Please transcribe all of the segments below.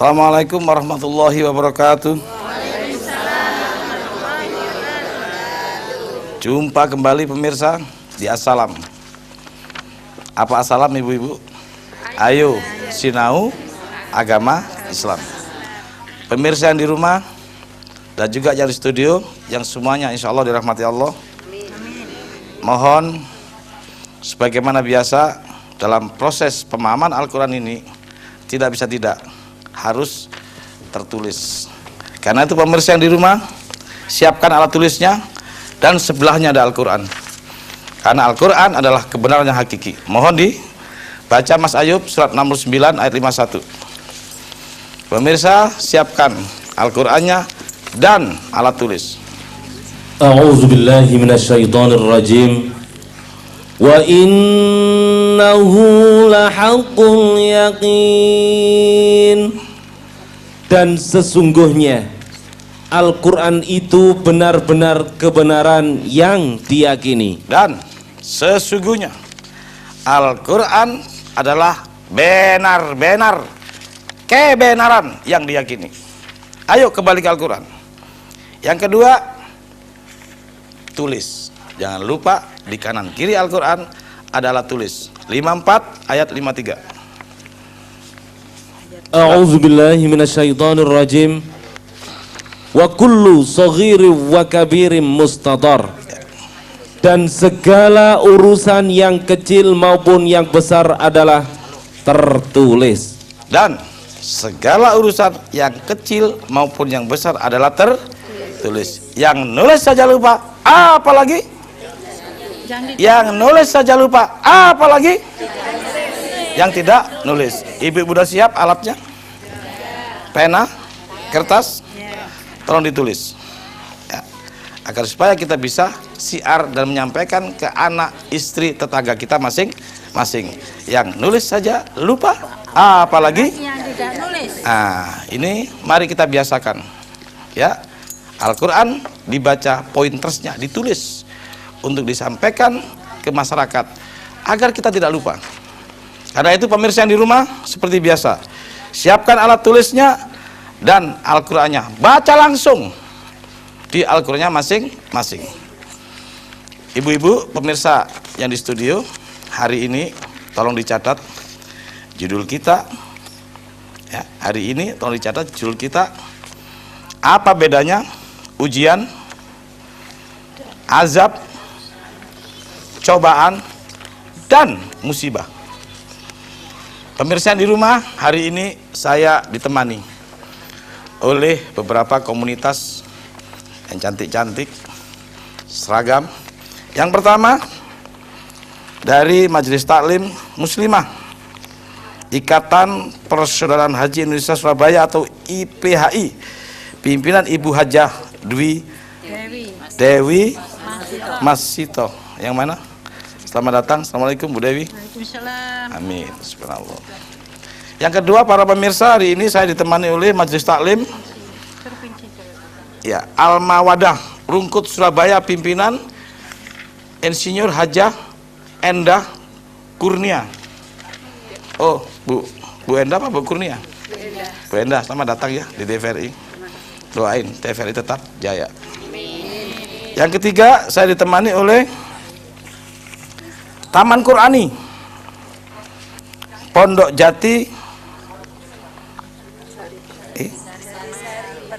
Assalamualaikum warahmatullahi wabarakatuh. Jumpa kembali pemirsa di Assalam. Apa Assalam ibu-ibu? Ayo sinau agama Islam. Pemirsa yang di rumah dan juga yang di studio, yang semuanya insya Allah dirahmati Allah. Mohon sebagaimana biasa dalam proses pemahaman Al-Quran ini tidak bisa tidak, harus tertulis. Karena itu pemirsa yang di rumah, siapkan alat tulisnya dan sebelahnya ada Al-Quran. Karena Al-Quran adalah kebenaran yang hakiki. Mohon dibaca Mas Ayub surat 69 ayat 51. Pemirsa siapkan Al-Qurannya dan alat tulis. A'udzubillahi minasyaitonirrajim. Wa innahu lahaqqul yaqin. Dan sesungguhnya Al-Quran itu benar-benar kebenaran yang diyakini. Dan sesungguhnya Al-Quran adalah benar-benar kebenaran yang diyakini. Ayo kembali ke Al-Quran. Yang kedua, tulis. Jangan lupa di kanan kiri Al-Quran adalah tulis. 54 ayat 53. A'udzubillahi minasyaitonirrajim. Wa kullu saghirin wa kabirin mustadar. Dan segala urusan yang kecil maupun yang besar adalah tertulis. Dan segala urusan yang kecil maupun yang besar adalah tertulis. Yang nulis saja lupa, apalagi? Yang nulis saja lupa, apalagi? Yang tidak nulis. Ibu udah siap alatnya? Pena, kertas, tolong ditulis ya, agar supaya kita bisa siar dan menyampaikan ke anak, istri, tetangga kita masing-masing. Yang nulis saja lupa, apalagi yang tidak nulis. Nah, ini mari kita biasakan ya. Al-Quran dibaca, pointersnya ditulis untuk disampaikan ke masyarakat agar kita tidak lupa. Karena itu pemirsa yang di rumah seperti biasa, siapkan alat tulisnya dan Al-Qur'annya, baca langsung di Al-Qur'annya masing-masing. Ibu-ibu pemirsa yang di studio, hari ini tolong dicatat judul kita ya. Hari ini tolong dicatat judul kita, apa bedanya ujian, azab, cobaan, dan musibah. Pemirsa yang di rumah, hari ini saya ditemani oleh beberapa komunitas yang cantik-cantik, seragam. Yang pertama dari Majelis Taklim Muslimah Ikatan Persaudaraan Haji Indonesia Surabaya atau IPHI, pimpinan Ibu Hajah Dewi Masito. Yang mana? Selamat datang. Assalamualaikum Bu Dewi. Waalaikumsalam. Amin. Subhanallah. Yang kedua, para pemirsa, hari ini saya ditemani oleh Majelis Taklim ya, Al-Mawadah Rungkut Surabaya, pimpinan Insinyur Hajah Endah Kurnia. Oh, Bu Endah apa Bu Kurnia? Bu Endah, selamat datang ya di TVRI. Doain TVRI tetap jaya. Yang ketiga, saya ditemani oleh Taman Qur'ani Pondok Jati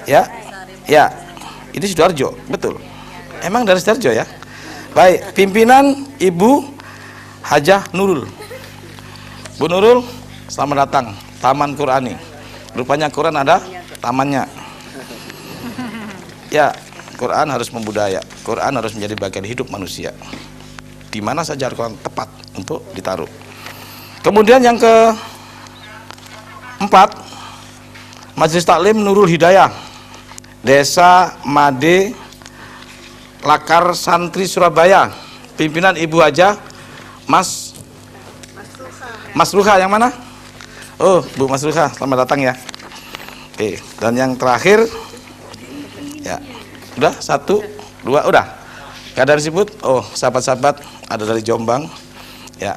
ya, ini Sidoarjo, betul. Emang dari Sidoarjo ya? Baik, pimpinan Ibu Hajah Nurul. Bu Nurul, selamat datang. Taman Qur'ani. Rupanya Quran ada tamannya. Ya, Quran harus membudaya. Quran harus menjadi bagian hidup manusia. Di mana saja Al-Quran tepat untuk ditaruh. Kemudian yang keempat, Majelis Taklim Nurul Hidayah, Desa Made Lakar Santri Surabaya, pimpinan Ibu Hajah Mas Ruha. Yang mana? Oh, Bu Mas Ruha, selamat datang ya. Oke, dan yang terakhir ya, udah 1, 2, udah. Gak ada disebut. Oh, sahabat-sahabat ada dari Jombang ya,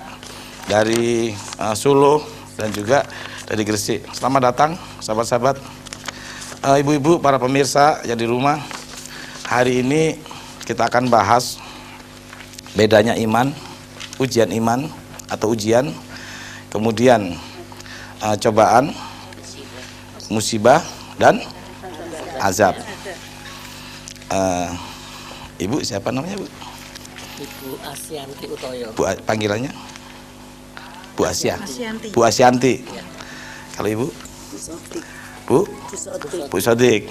dari Solo, dan juga dari Gresik. Selamat datang sahabat-sahabat, ibu-ibu, para pemirsa yang di rumah. Hari ini kita akan bahas bedanya iman, ujian iman atau ujian, kemudian cobaan, musibah, dan azab. Ibu siapa namanya, Bu? Ibu Asyanti Utoyo. Panggilannya Bu Asia. Asyanti. Bu Asyanti. Kalau Ibu? Bu Sodik.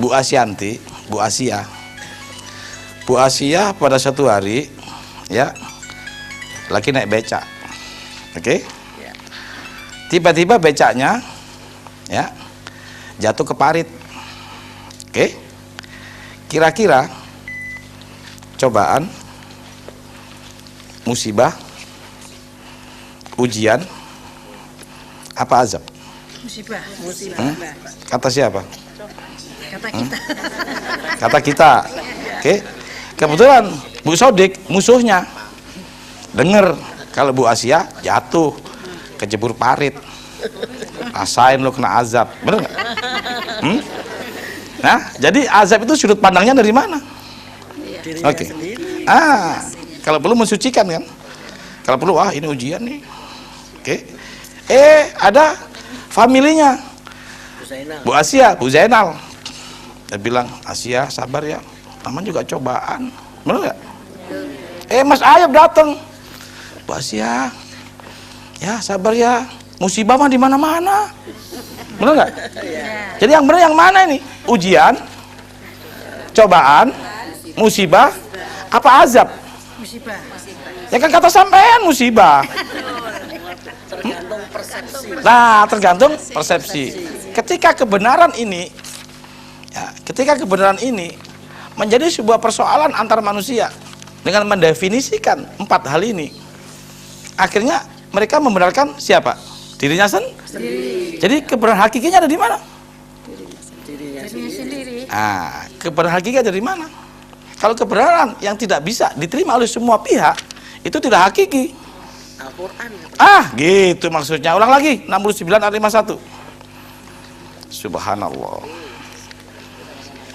Bu Asyanti, Bu Asia. Bu Asia pada suatu hari ya lagi naik becak. Oke? Tiba-tiba becaknya ya jatuh ke parit. Oke? Kira-kira cobaan, musibah, ujian, apa azab? Musibah. Kata siapa? Kata kita. Kata kita. Oke. Kebetulan Bu Sodik musuhnya dengar kalau Bu Asia jatuh kejebur parit. Rasain lo kena azab. Bener nggak? Nah, jadi azab itu sudut pandangnya dari mana? Oke. Kalau perlu mensucikan kan? Kalau perlu, ini ujian nih. Oke. Ada familinya Bu Asia, Bu Zainal. Dia bilang, Asia sabar ya, namanya juga cobaan. Bener nggak? Mas Ayub datang. Bu Asia, ya sabar ya, musibah mah di mana-mana. Bener nggak? Jadi yang benar yang mana ini? Ujian, cobaan, musibah, apa azab? Musibah. Ya kan kata sampean musibah. Tergantung persepsi. Nah, tergantung persepsi. Ketika kebenaran ini menjadi sebuah persoalan antar manusia dengan mendefinisikan 4 hal ini, akhirnya mereka membenarkan siapa? Dirinya sendiri. Jadi kebenaran hakikinya ada di mana? Dirinya sendiri. Kebenaran hakiki ada di mana? Kalau kebenaran yang tidak bisa diterima oleh semua pihak, itu tidak hakiki. Al-Quran. Gitu maksudnya. Ulang lagi, 69 ayat 51. Subhanallah.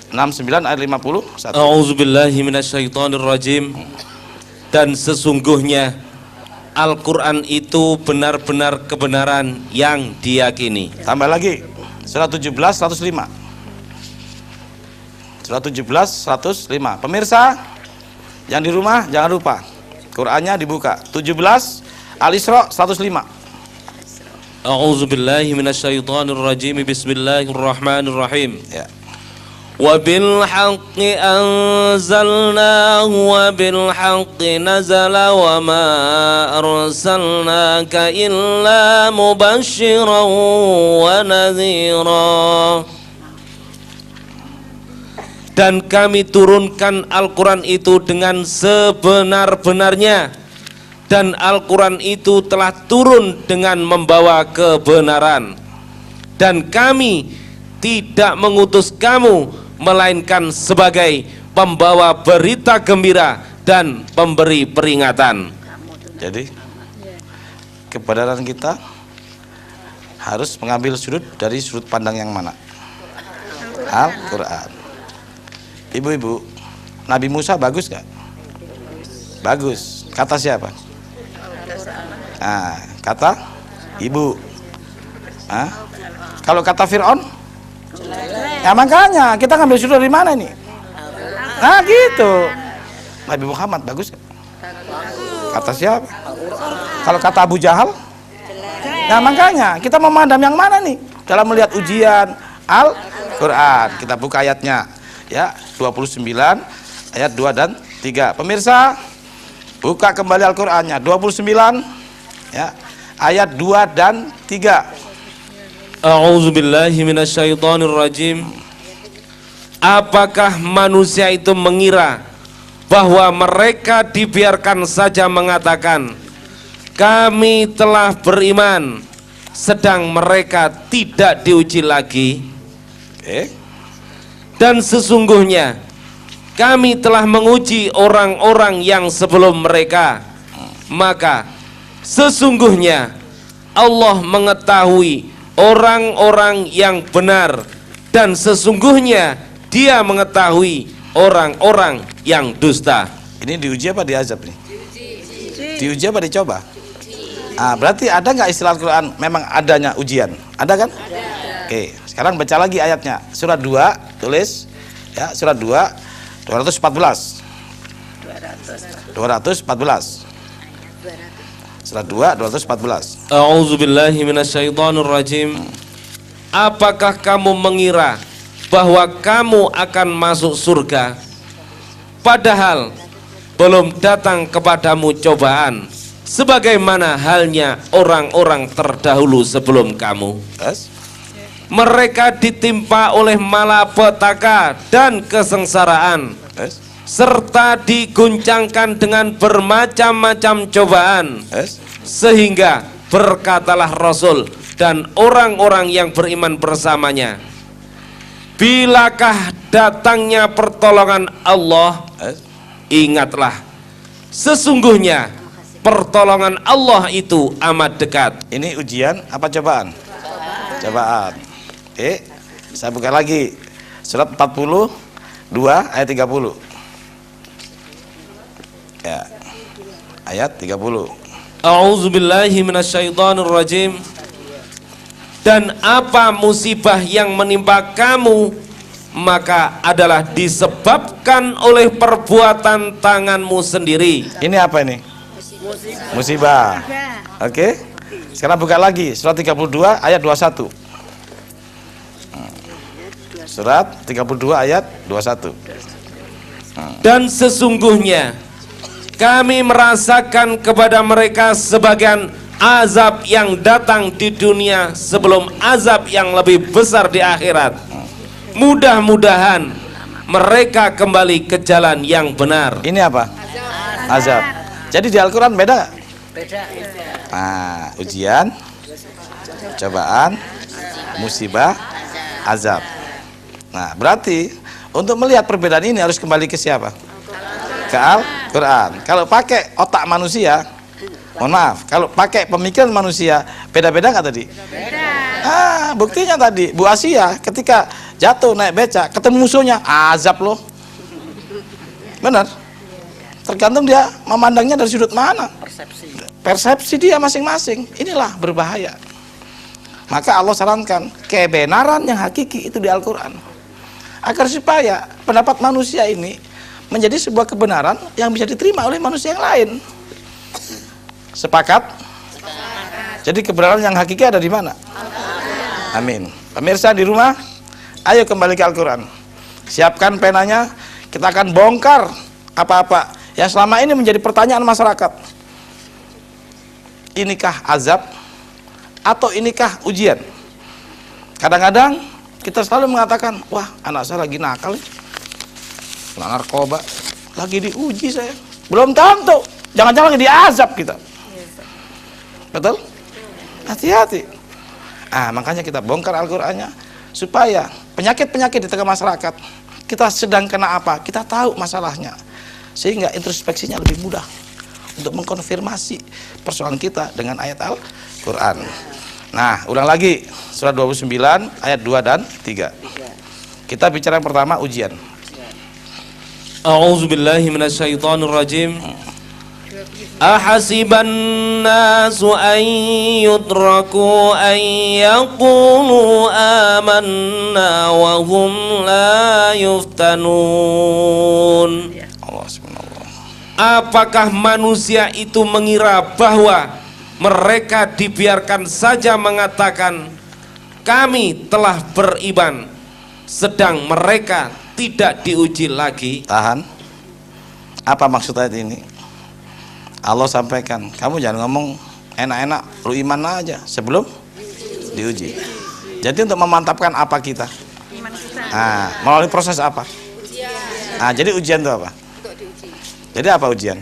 69 ayat 51. A'udzubillahi minasyaitonirrajim. Dan sesungguhnya Al-Quran itu benar-benar kebenaran yang diyakini. Tambah lagi, surat 17, 105. Surat 17, 105. Pemirsa yang di rumah jangan lupa Qurannya dibuka. 17 Al-Isra 105. A'udzubillahi minasyaitonirrajim. Bismillahirrahmanirrahim. Ya. وَبِالْحَقِّ أَنزَلْنَاهُ وَبِالْحَقِّ نَزَلَ وَمَا أَرْسَلْنَاكَ إِلَّا مُبَشِّرًا وَنَذِيرًا. Dan kami turunkan Al-Quran itu dengan sebenar-benarnya, dan Al-Quran itu telah turun dengan membawa kebenaran, dan kami tidak mengutus kamu melainkan sebagai pembawa berita gembira dan pemberi peringatan. Jadi kebenaran kita harus mengambil sudut dari sudut pandang yang mana? Al-Quran. Ibu-ibu, Nabi Musa bagus gak? Bagus. Kata siapa? Kata ibu. Kalau kata Fir'aun? Ya makanya kita ngambil sudut dari mana nih? Gitu. Nabi Muhammad bagus gak? Kata siapa? Kalau kata Abu Jahal? Nah makanya kita memandang yang mana nih dalam melihat ujian Al-Quran. Kita buka ayatnya ya, 29 ayat 2 dan 3. Pemirsa, buka kembali Al-Qur'annya 29 ya, ayat 2 dan 3. A'udzubillahi minasyaitonirrajim. Apakah manusia itu mengira bahwa mereka dibiarkan saja mengatakan kami telah beriman, sedang mereka tidak diuji lagi? Dan sesungguhnya kami telah menguji orang-orang yang sebelum mereka, maka sesungguhnya Allah mengetahui orang-orang yang benar, dan sesungguhnya Dia mengetahui orang-orang yang dusta. Ini diuji apa diazab nih? Diuji apa dicoba? Berarti ada nggak istilah Al-Quran memang adanya ujian? Ada kan? Oke, sekarang baca lagi ayatnya. Surat 2, tulis ya, surat 2 214. Surat 2 214. A'udzubillahi minasyaitonir rajim. Apakah kamu mengira bahwa kamu akan masuk surga padahal belum datang kepadamu cobaan sebagaimana halnya orang-orang terdahulu sebelum kamu? Yes. Mereka ditimpa oleh malapetaka dan kesengsaraan, Yes. serta diguncangkan dengan bermacam-macam cobaan, Yes. sehingga berkatalah Rasul dan orang-orang yang beriman bersamanya, bilakah datangnya pertolongan Allah, Yes. ingatlah sesungguhnya pertolongan Allah itu amat dekat. Ini ujian apa cobaan? Cobaan. Oke, saya buka lagi surat 42 ayat 30. Ya, ayat 30. A'udzubillahi minasyaitonir rajim. Dan apa musibah yang menimpa kamu maka adalah disebabkan oleh perbuatan tanganmu sendiri. Ini apa ini? Musibah. Oke. Sekarang buka lagi surat 32 ayat 21. Surat 32 ayat 21. Dan sesungguhnya kami merasakan kepada mereka sebagian azab yang datang di dunia sebelum azab yang lebih besar di akhirat. Mudah-mudahan mereka kembali ke jalan yang benar. Ini apa? Azab. Jadi di Al-Quran beda nggak? Beda. Ujian, cobaan, musibah, azab. Nah, berarti untuk melihat perbedaan ini harus kembali ke siapa? Ke Al-Quran. Kalau pakai otak manusia, mohon maaf, kalau pakai pemikiran manusia, beda-beda nggak tadi? Beda. Buktinya tadi, Bu Asia ketika jatuh naik becak, ketemu musuhnya, azab loh. Benar? Tergantung dia memandangnya dari sudut mana. Persepsi dia masing-masing. Inilah berbahaya. Maka Allah sarankan kebenaran yang hakiki itu di Al-Quran, agar supaya pendapat manusia ini menjadi sebuah kebenaran yang bisa diterima oleh manusia yang lain. Sepakat? Jadi kebenaran yang hakiki ada di mana? Amin. Pemirsa di rumah, ayo kembali ke Al-Quran. Siapkan penanya, kita akan bongkar apa-apa yang selama ini menjadi pertanyaan masyarakat. Inikah azab atau inikah ujian? Kadang-kadang kita selalu mengatakan, wah anak saya lagi nakal, kena narkoba, lagi diuji saya. Belum tentu, jangan-jangan lagi diazab kita. Betul? Hati-hati. Makanya kita bongkar Al-Qur'annya supaya penyakit-penyakit di tengah masyarakat, kita sedang kena apa, kita tahu masalahnya, sehingga introspeksinya lebih mudah untuk mengkonfirmasi persoalan kita dengan ayat Al-Quran. Nah, ulang lagi surat 29 ayat 2 dan 3. Kita bicara yang pertama, ujian. A'udzubillahi minasyaitonir rajim. Ahasiban nasu an yudraku an yaqulu amanna wa hum la yuftanun. Allah subhanallah. Apakah manusia itu mengira bahwa mereka dibiarkan saja mengatakan kami telah beriman, sedang mereka tidak diuji lagi? Tahan. Apa maksud ayat ini? Allah sampaikan, kamu jangan ngomong enak-enak, lu iman aja sebelum diuji. Jadi untuk memantapkan apa kita? Melalui proses apa? Jadi ujian itu apa? Jadi apa ujian?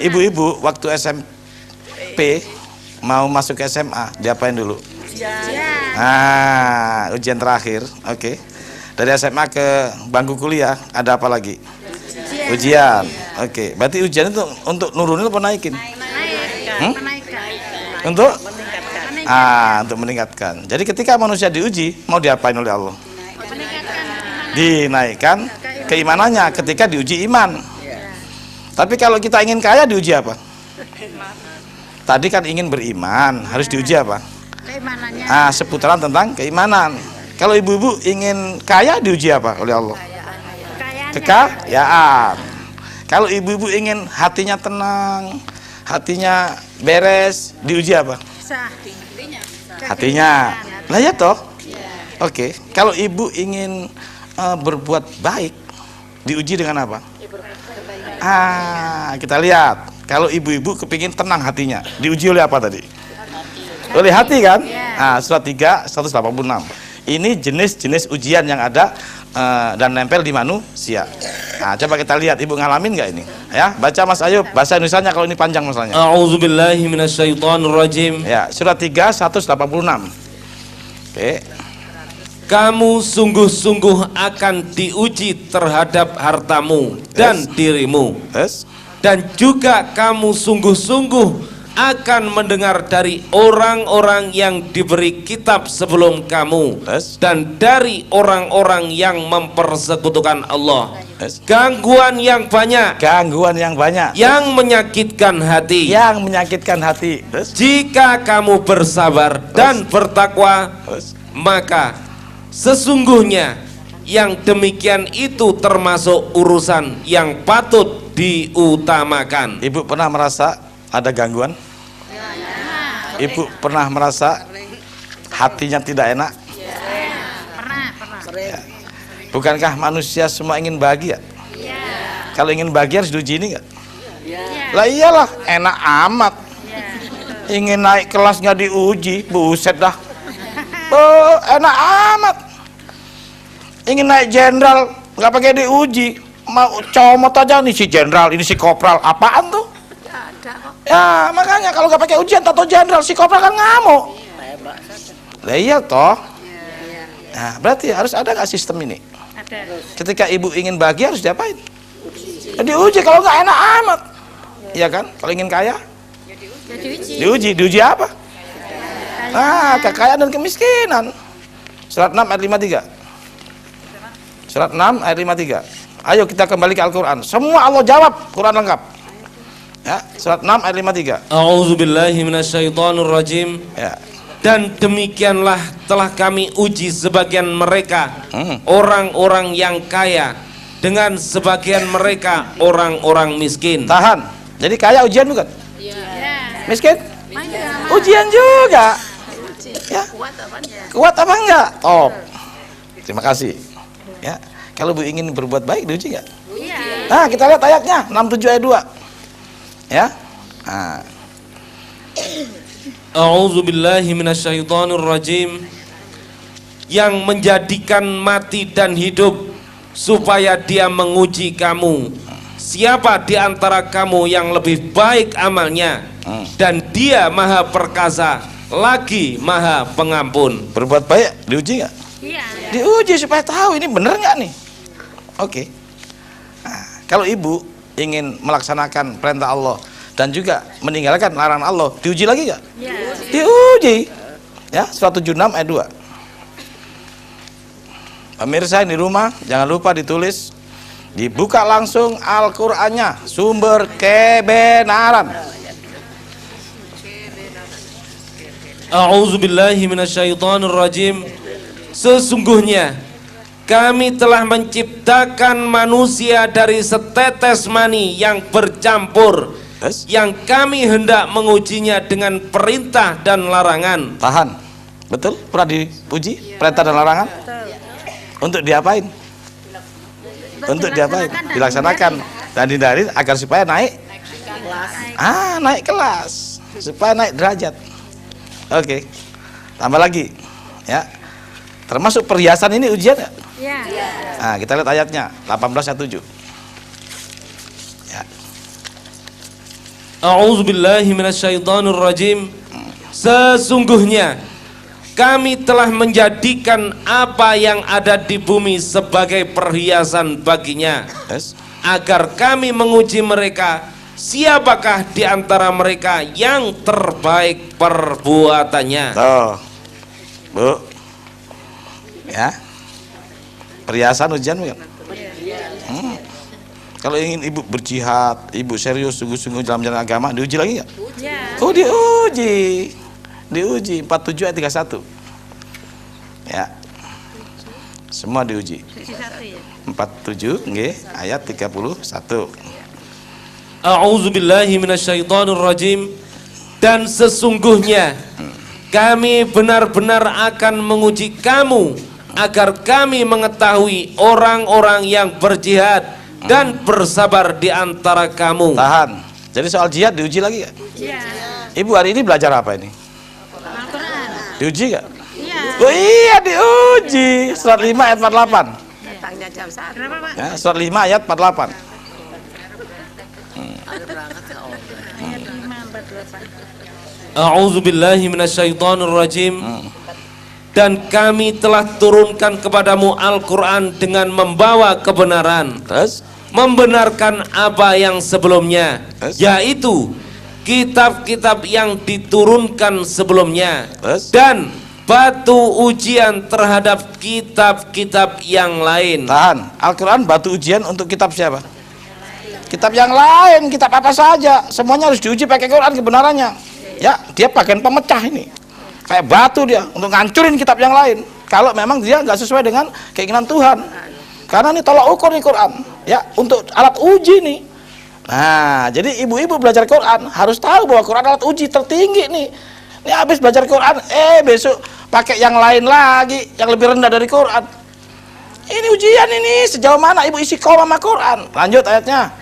Ibu-ibu waktu SMP mau masuk ke SMA, diapain dulu? Ujian terakhir, oke. Dari SMA ke bangku kuliah, ada apa lagi? Ujian, oke. Berarti ujian itu untuk nurunin atau naikin? Untuk Untuk meningkatkan. Jadi ketika manusia diuji, mau diapain oleh Allah? Dinaikkan keimanannya ketika diuji iman. Tapi kalau kita ingin kaya, diuji apa? Tadi kan ingin beriman, harus diuji apa? Keimanannya. Seputaran tentang keimanan. Kalau ibu-ibu ingin kaya, diuji apa oleh Allah? Kekayaan. Kalau ibu-ibu ingin hatinya tenang, hatinya beres, diuji apa? Hatinya. Lah ya toh. Oke. Kalau ibu ingin berbuat baik, diuji dengan apa? Kita lihat. Kalau ibu-ibu kepingin tenang hatinya, diuji oleh apa tadi? Oleh hati kan? Surat 3 186. Ini jenis-jenis ujian yang ada dan nempel di manusia. Coba kita lihat, ibu ngalamin nggak ini? Ya, baca Mas Ayub, bahasa Indonesianya kalau ini panjang masalahnya. A'udzubillahi minasyaitonirrajim. Ya, surat 3 186. Oke. Kamu sungguh-sungguh akan diuji terhadap hartamu dan dirimu. Dan juga kamu sungguh-sungguh akan mendengar dari orang-orang yang diberi kitab sebelum kamu dan dari orang-orang yang mempersekutukan Allah. Gangguan yang banyak yang menyakitkan hati. Jika kamu bersabar dan bertakwa, maka sesungguhnya yang demikian itu termasuk urusan yang patut diutamakan. Ibu pernah merasa ada gangguan? Ibu pernah merasa hatinya tidak enak? Pernah. Ya. Bukankah manusia semua ingin bahagia? Kalau ingin bahagia harus diuji ini nggak? Lah iyalah, enak amat. Ingin naik kelas nggak diuji, buset dah. Enak amat. Ingin naik jenderal nggak pakai diuji, mau comot aja nih si jenderal, ini si kopral, apaan tuh? Ya makanya kalau nggak pakai ujian tato jenderal, si kopral kan ngamuk. Lah iya toh. Nah berarti harus ada nggak sistem ini? Ketika ibu ingin bahagia harus diapain? Diuji, kalau nggak enak amat. Iya kan? Kalau ingin kaya? Diuji apa? Kekayaan dan kemiskinan. Surat 6 ayat 53. Surat 6 ayat 53. Ayo kita kembali ke Al-Quran. Semua Allah jawab, Quran lengkap. Ya, surat 6 ayat 53. A'udzubillahi minasyaitonirrajim. Ya. Dan demikianlah telah kami uji sebagian mereka orang-orang yang kaya, dengan sebagian mereka orang-orang miskin. Tahan. Jadi kaya ujian bukan? Miskin? Ujian juga. Ya. Kuat apa enggak? Top. Terima kasih. Ya. Kalau Bu ingin berbuat baik diuji enggak? Nah, kita lihat ayatnya 67 ayat 2. Ya. Nah. A'udzubillahi minasyaitonirrajim. Yang menjadikan mati dan hidup supaya dia menguji kamu. Siapa di antara kamu yang lebih baik amalnya, dan dia maha perkasa lagi maha pengampun. Berbuat baik diuji nggak? Diuji supaya tahu ini bener nggak nih. Oke. Nah, kalau ibu ingin melaksanakan perintah Allah dan juga meninggalkan larangan Allah, diuji lagi nggak? Diuji. Ya, surat 76 ayat 2. Pemirsa yang di rumah jangan lupa ditulis, dibuka langsung Al-Qur'annya, sumber kebenaran. A'udzubillahi minasyaitonirrajim. Sesungguhnya kami telah menciptakan manusia dari setetes mani yang bercampur, yang kami hendak mengujinya dengan perintah dan larangan. Tahan. Betul? Pernah diuji perintah dan larangan? Untuk diapain? Untuk diapain? Dilaksanakan dan dihindari agar supaya naik kelas, supaya naik derajat. Oke. Tambah lagi. Ya. Termasuk perhiasan ini ujian ya? Nah, kita lihat ayatnya 18 ayat 7. Ya. A'udzubillahi minasyaitonirrajim. Sesungguhnya kami telah menjadikan apa yang ada di bumi sebagai perhiasan baginya, agar kami menguji mereka siapakah di antara mereka yang terbaik perbuatannya? Tuh, Bu, ya, perhiasan ujian bukan? Kalau ingin ibu berjihad, ibu serius sungguh-sungguh dalam jalan agama, diuji lagi nggak? Oh, diuji 47 ayat 31. Ya, semua diuji. 47 nggih, ayat 31. A'udzubillahi minasyaitonirrajim. Dan sesungguhnya kami benar-benar akan menguji kamu agar kami mengetahui orang-orang yang berjihad dan bersabar di antara kamu. Tahan. Jadi soal jihad diuji lagi gak? Iya. Ibu hari ini belajar apa ini? Al-Quran. Diuji gak? Iya. Oh iya diuji. Surat 5 ayat 48. Datangnya jam 1. Berapa, Pak? Ya, surat 5 ayat 48. Ada berangkat ke Allah. Ayat 548. A'udzubillahi minasyaitonirrajim. Dan kami telah turunkan kepadamu Al-Quran dengan membawa kebenaran, Terus? membenarkan apa yang sebelumnya, Terus? yaitu kitab-kitab yang diturunkan sebelumnya, Terus? dan batu ujian terhadap kitab-kitab yang lain. Tahan. Al-Quran batu ujian untuk kitab siapa? Kitab yang lain, kitab apa saja, semuanya harus diuji pakai Quran kebenarannya. Ya, dia pakaian pemecah ini. Kayak batu dia untuk ngancurin kitab yang lain. Kalau memang dia nggak sesuai dengan keinginan Tuhan. Karena ini tolak ukur nih Quran. Ya, untuk alat uji nih. Nah, jadi ibu-ibu belajar Quran harus tahu bahwa Quran alat uji tertinggi nih. Ini habis belajar Quran, besok pakai yang lain lagi, yang lebih rendah dari Quran. Ini ujian ini, sejauh mana ibu isi koma sama Quran. Lanjut ayatnya.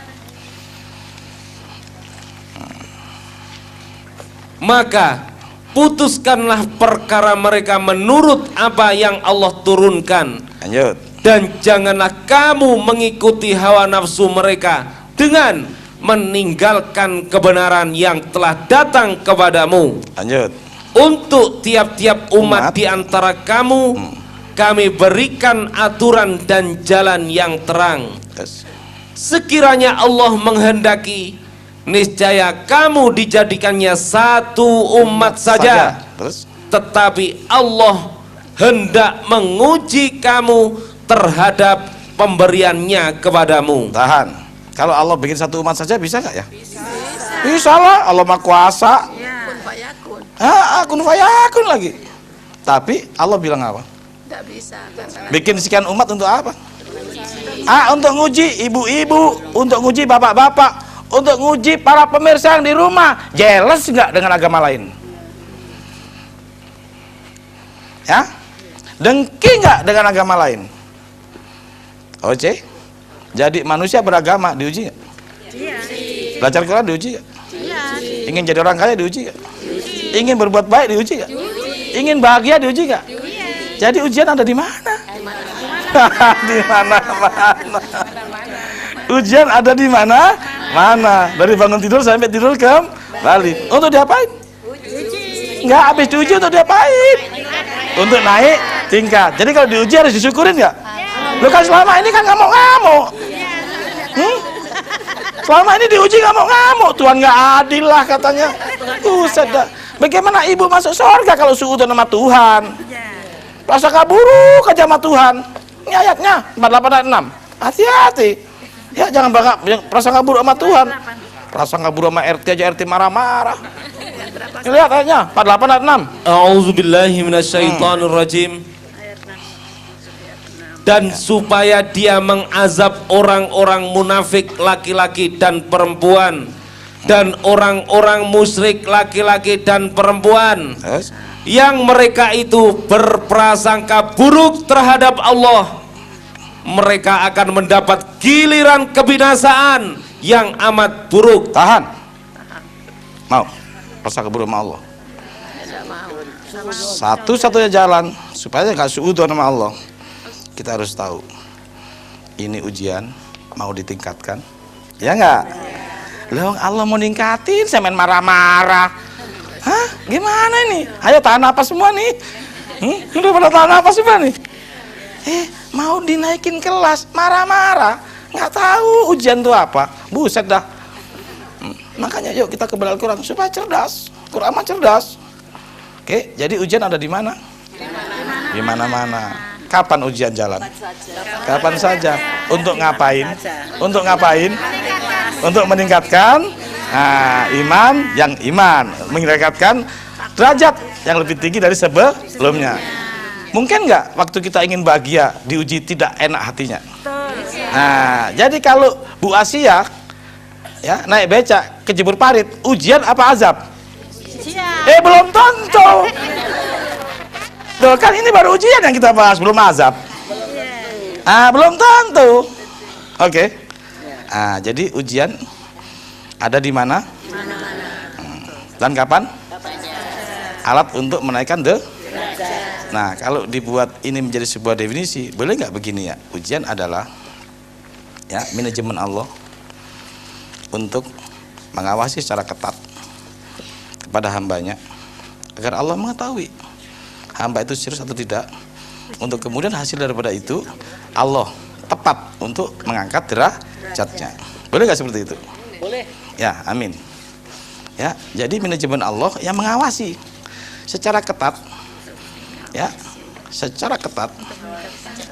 Maka putuskanlah perkara mereka menurut apa yang Allah turunkan, Lanjut. dan janganlah kamu mengikuti hawa nafsu mereka dengan meninggalkan kebenaran yang telah datang kepadamu. Lanjut. Untuk tiap-tiap umat Umat. di antara kamu kami berikan aturan dan jalan yang terang. Terus. Sekiranya Allah menghendaki, niscaya kamu dijadikannya satu umat saja. Terus. Tetapi Allah hendak menguji kamu terhadap pemberiannya kepadamu. Tahan. Kalau Allah bikin satu umat saja bisa nggak ya? Bisa lah. Allah Maha Kuasa. Kun fayakun. Kun fayakun lagi. Tapi Allah bilang apa? Tidak bisa. Bikin sekian umat untuk apa? Untuk nguji ibu-ibu, untuk nguji bapak-bapak, untuk nguji para pemirsa yang di rumah. Jelas nggak dengan agama lain? Ya? Dengki nggak dengan agama lain? Oke. Jadi manusia beragama diuji nggak? Iya. Belajar Quran diuji nggak? Iya. Ingin jadi orang kaya diuji nggak? Ingin berbuat baik diuji nggak? Ingin bahagia diuji nggak? Jadi ujian ada di mana? Di mana-mana. Ujian ada di mana-mana. Dari bangun tidur sampai tidur kembali. Untuk diapain? Nggak, habis diuji untuk diapain? Untuk naik tingkat. Jadi kalau diuji harus disyukurin nggak? Lu kan selama ini kan ngamuk-ngamuk. Selama ini diuji ngamuk-ngamuk. Tuhan nggak adil lah katanya. Dah. Bagaimana ibu masuk surga kalau suudzon sama Tuhan? Prasangka buruk aja sama Tuhan. Ini ayatnya 48 ayat 6. Hati-hati. Ya jangan bangga prasangka buruk sama Tuhan. Prasangka buruk sama RT aja, RT marah-marah. Lihat ayatnya 48 ayat 6. A'udzubillahi minasyaitonirrajim. Dan supaya dia mengazab orang-orang munafik laki-laki dan perempuan, dan orang-orang musyrik laki-laki dan perempuan, Yes. yang mereka itu berprasangka buruk terhadap Allah. Mereka akan mendapat giliran kebinasaan yang amat buruk. Tahan. Mau prasangka buruk sama Allah. Satu-satunya jalan supaya nggak suudzon sama Allah, kita harus tahu ini ujian mau ditingkatkan, ya nggak? Loh, Allah mau ningkatin, saya main marah-marah. Hah? Gimana ini? Ayo tahan apa semua nih? Udah pada tahan apa semua nih? Mau dinaikin kelas, marah-marah, nggak tahu ujian itu apa. Buset dah. Makanya yuk kita kembali Al-Quran supaya cerdas. Quran mah cerdas. Oke, jadi ujian ada di mana? Di mana-mana. Kapan ujian jalan? Kapan saja. Untuk ngapain? Untuk ngapain? Untuk meningkatkan iman, meningkatkan derajat yang lebih tinggi dari sebelumnya. Mungkin nggak waktu kita ingin bahagia diuji tidak enak hatinya? Nah, jadi kalau Bu Asia ya naik becak kejebur parit, ujian apa azab? Belum tentu. Tuh, kan ini baru ujian yang kita bahas, belum azab. Belum tentu. Oke. Jadi ujian ada di mana? Dan kapan? Alat untuk menaikkan Nah, kalau dibuat ini menjadi sebuah definisi, boleh nggak begini ya? Ujian adalah ya manajemen Allah untuk mengawasi secara ketat kepada hambanya agar Allah mengetahui hamba itu serius atau tidak, untuk kemudian hasil daripada itu Allah tepat untuk mengangkat derajatnya. Boleh nggak seperti itu? Boleh. Ya, amin. Ya, jadi manajemen Allah yang mengawasi secara ketat, ya, secara ketat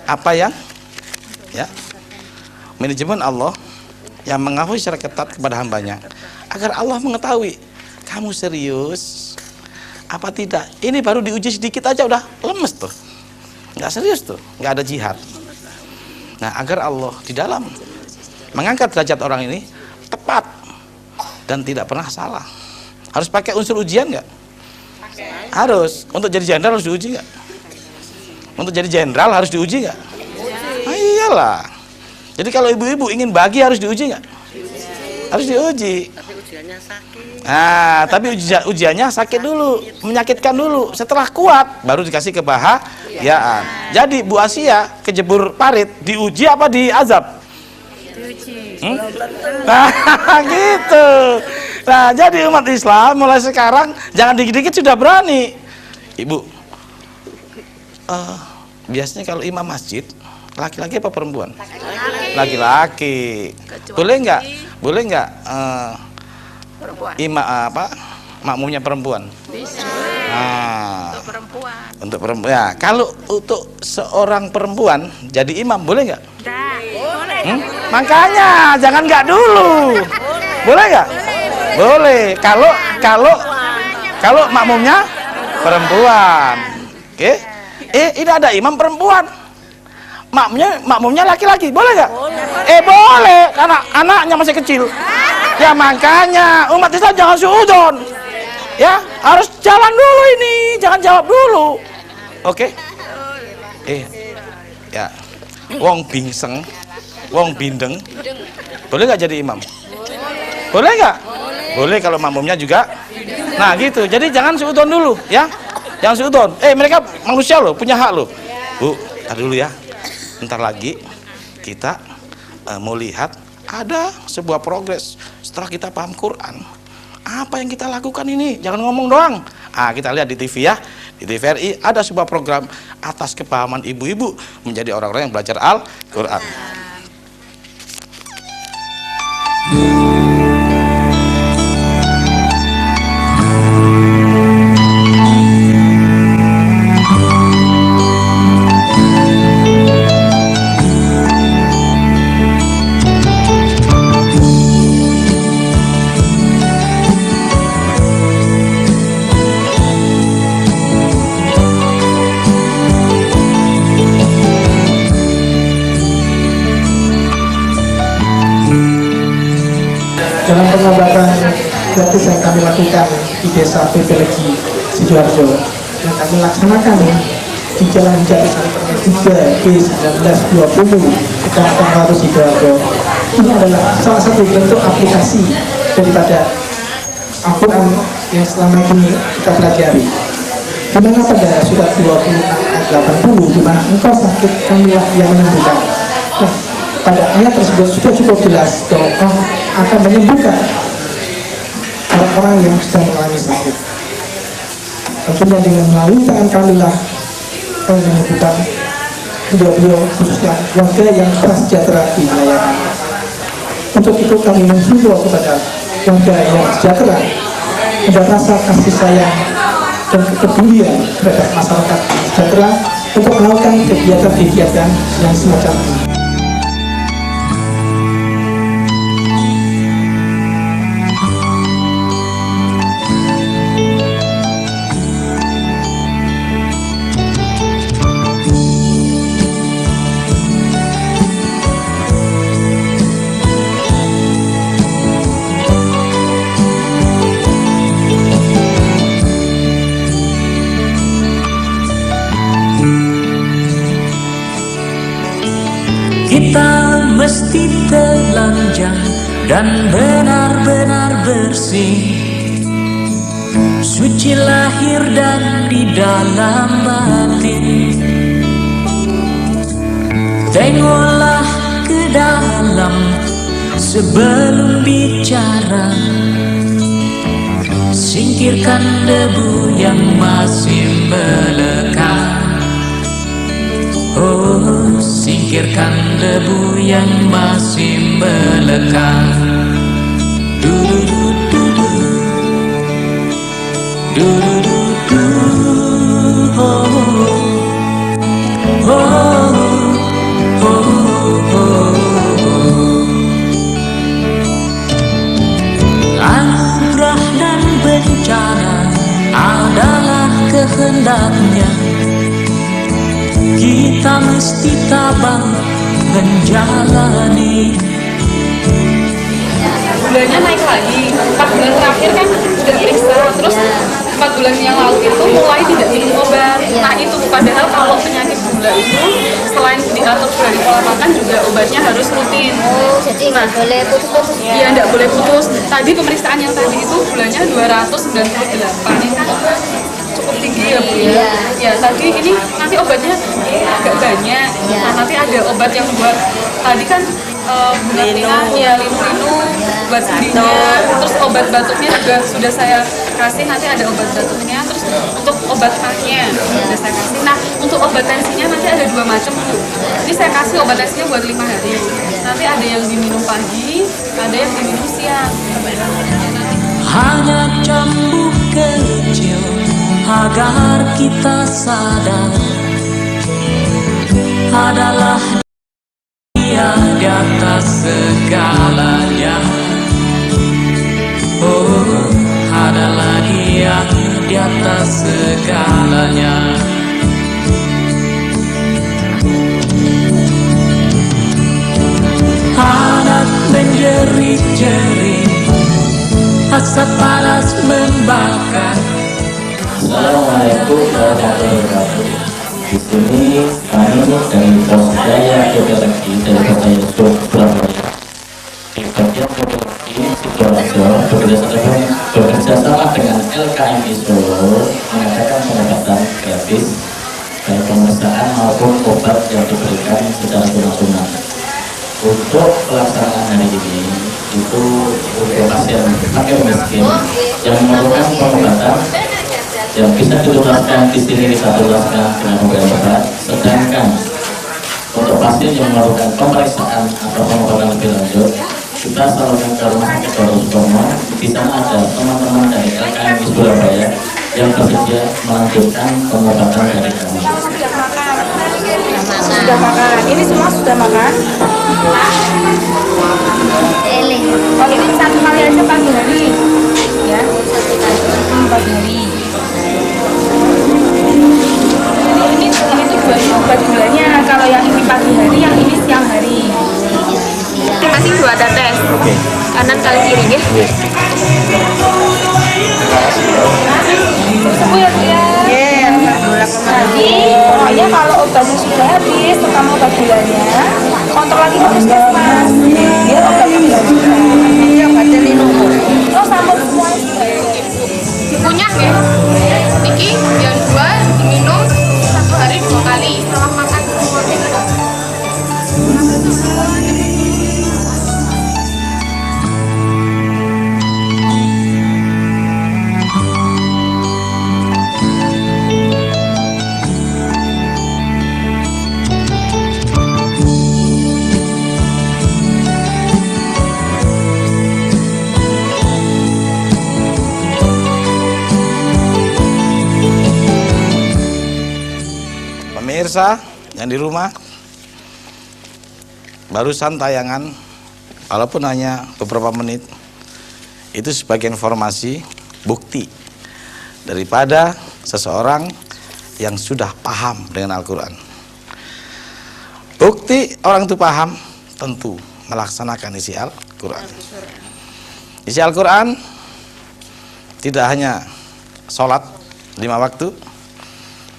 apa yang, ya, manajemen Allah yang mengawasi secara ketat kepada hambanya agar Allah mengetahui kamu serius apa tidak. Ini baru diuji sedikit aja udah lemes tuh, nggak serius tuh, nggak ada jihad. Nah, agar Allah di dalam mengangkat derajat orang ini tepat dan tidak pernah salah. Harus pakai unsur ujian nggak? Harus. Untuk jadi jenderal harus diuji nggak? Untuk jadi jenderal harus diuji nggak? Iyalah. Jadi kalau ibu-ibu ingin bahagia harus diuji nggak? Harus diuji. Tapi ujiannya sakit. Tapi ujiannya sakit dulu, menyakitkan dulu. Setelah kuat baru dikasih kebahagiaan. Jadi Bu Asia kejebur parit diuji apa diazab? Gitu. Nah, jadi umat Islam mulai sekarang jangan dikit-dikit sudah berani. Ibu, biasanya kalau imam masjid laki-laki apa perempuan? Laki-laki. Boleh nggak? Boleh nggak? Makmumnya perempuan? Bisa. Untuk perempuan. Untuk perempuan. Ya, kalau untuk seorang perempuan jadi imam boleh nggak? Makanya jangan nggak dulu. Boleh nggak? Boleh. Kalau makmumnya perempuan. Oke. Ini ada imam perempuan. Makmumnya laki-laki. Boleh nggak? Boleh. Karena anaknya masih kecil. Ya makanya umat Islam jangan suudzon. Ya, harus jalan dulu ini, jangan jawab dulu. Oke? Ya. Wong bingseng, wong bindeng. Boleh nggak jadi imam? Boleh nggak? Boleh kalau makmumnya juga. Nah, gitu. Jadi jangan suudzon dulu, ya. Jangan suudzon. Mereka manusia loh, punya hak loh. Bu, tar dulu ya. Bentar lagi kita mau lihat ada sebuah progres setelah kita paham Quran. Apa yang kita lakukan ini? Jangan ngomong doang. Kita lihat di TV ya. Di TVRI ada sebuah program atas kepahaman ibu-ibu menjadi orang-orang yang belajar Al-Quran. Dalam pengobatan gratis yang kami lakukan di desa Pepelegi Sidoarjo yang kami laksanakan di Jalan Jati Sari 3 B1920 Kecamatan Baru Sidoarjo, ini adalah salah satu bentuk aplikasi daripada Al-Quran yang selama ini kita pelajari. Dimana pada surat 26 ayat 80, dimana engkau sakit kamilah yang menyembuhkan. Pada ayat tersebut sudah cukup jelas bahwa Allah akan menyembuhkan orang-orang yang sedang mengalami sakit. Tentunya dengan melalui tangan kamilah kami menyembuhkan beliau khususnya warga yang prasejahtera di wilayah. Untuk itu kami menghimbau kepada warga yang sejahtera, ada rasa kasih sayang dan kepedulian terhadap masyarakat sejahtera untuk melakukan kegiatan-kegiatan yang semacam ini. Kita mesti telanjang dan benar-benar bersih, suci lahir dan di dalam batin. Tengoklah ke dalam sebelum bicara, singkirkan debu yang masih melekat. Oh, singkirkan debu yang masih melekat. Du-du-du-du-du, du-du-du-du, oh, oh, oh, oh, oh. Anugerah dan bencana adalah kehendaknya. Kita mesti tabah menjalani. Gulanya naik lagi, 4 bulan terakhir kan udah periksa, terus 4 bulan yang lalu itu mulai tidak minum obat. Nah itu padahal kalau penyakit gula itu selain diatur dari pola makan juga obatnya harus rutin. Oh, jadi nggak boleh putus-putus ya? Iya, nggak boleh putus. Tadi pemeriksaan yang tadi itu gulanya 298, ini kan cukup tinggi ya Bu ya. Ya tadi ini nanti obatnya agak banyak. Nah, nanti ada obat yang buat tadi kan bunga ya linu-linu buat sendinya, terus obat batuknya juga sudah saya kasih, nanti ada obat batuknya, terus untuk obat mahnya sudah saya kasih. Nah untuk obat tensinya nanti ada 2 macam Bu. Ini saya kasih obat tensinya buat 5 hari, nanti ada yang diminum pagi, ada yang diminum siang. Hanya cambuk kecil agar kita sadar adalah Dia di atas segalanya. Oh, adalah Dia di atas segalanya. Anak menjerit-jerit, asap panas membakar. Assalamualaikum warahmatullahi wabarakatuh. Di sini kami dari Posdaya Geologi dari Kota Yusuf Surabaya di bagian Geologi Sidoarjo bekerja sama dengan LKMI Solo mengadakan pengobatan gratis baik pemeriksaan maupun obat yang diberikan secara tunai. Untuk pelaksanaan hari ini itu untuk pasien fakir miskin yang memerlukan pengobatan yang bisa dituntaskan di sini bisa tuntaskan dengan pemberian obat. Sedangkan untuk pasien yang melakukan pemeriksaan atau pengobatan lebih lanjut, kita salurkan ke Rumah Sakit Dr. Sutomo. Di sana ada teman-teman dari LKMI Surabaya yang bersedia melanjutkan pengobatan dari kami. Sudah makan, ini semua sudah makan. Oke, ini 1 kali aja pagi hari, ya. Pagi hari. Ini tujuan obat gulanya. Kalau yang ini pagi hari, yang ini siang hari. Masing-masing 2 tetes. Oke. Kanan kali kiri, ya. Sembuh ya Bu ya. Jadi pokoknya kalau obatnya sudah habis, terutama obat gulanya, kontrol lagi ke puskesmas. Biar obatnya tidak juga. Iya, obatnya minum. Oh, sampel semua. Dikunyah ya. Niki yang 2 diminum 1 hari 2 kali setelah makan semua minum. pemirsa yang di rumah, barusan tayangan, walaupun hanya beberapa menit, itu sebagai informasi, bukti daripada seseorang yang sudah paham dengan Al-Quran. Bukti orang itu paham, tentu melaksanakan isi Al-Quran. Isi Al-Quran tidak hanya sholat 5 waktu,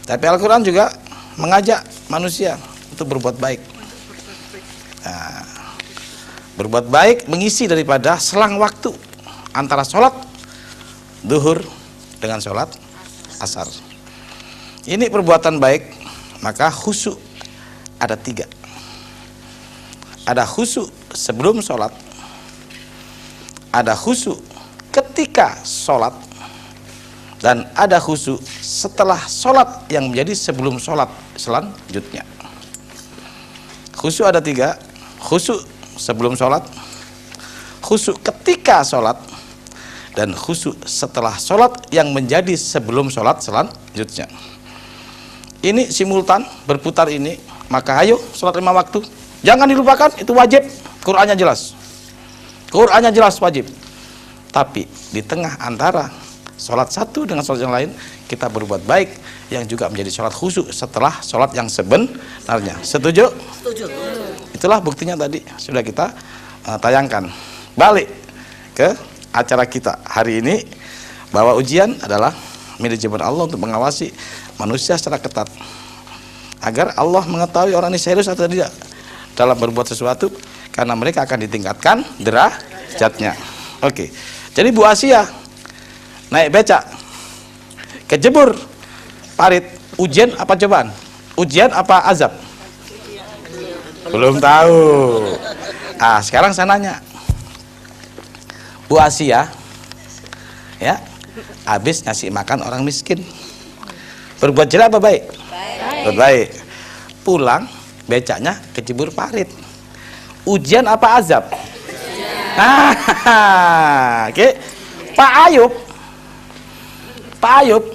tapi Al-Quran juga mengajak manusia untuk berbuat baik. Nah, berbuat baik mengisi daripada selang waktu antara sholat duhur dengan sholat asar. Ini perbuatan baik, maka khusyuk ada 3. Ada khusyuk sebelum sholat, ada khusyuk ketika sholat, dan ada khusyuk setelah sholat yang menjadi sebelum sholat selanjutnya. Khusyuk ada 3, khusyuk sebelum sholat, khusyuk ketika sholat, dan khusyuk setelah sholat yang menjadi sebelum sholat selanjutnya. Ini simultan berputar ini, maka ayo sholat 5 waktu, jangan dilupakan, itu wajib. Qur'annya jelas, Qur'annya jelas wajib. Tapi di tengah antara sholat satu dengan sholat yang lain, kita berbuat baik yang juga menjadi sholat khusyuk setelah sholat yang sebenarnya. Setuju? Setuju. Itulah buktinya tadi sudah kita tayangkan. Balik ke acara kita hari ini, bahwa ujian adalah manajemen Allah untuk mengawasi manusia secara ketat, agar Allah mengetahui orang ini serius atau tidak dalam berbuat sesuatu, karena mereka akan ditingkatkan derajatnya. Oke, jadi Bu Asia naik becak, kejebur parit, ujian apa cobaan? Ujian apa azab? Belum tahu. Ah, sekarang saya nanya, Bu Asia, ya, habis ngasih makan orang miskin, berbuat jelek apa baik? Baik. Baik. Pulang becaknya kecebur parit, ujian apa azab? Oke. Pak Ayub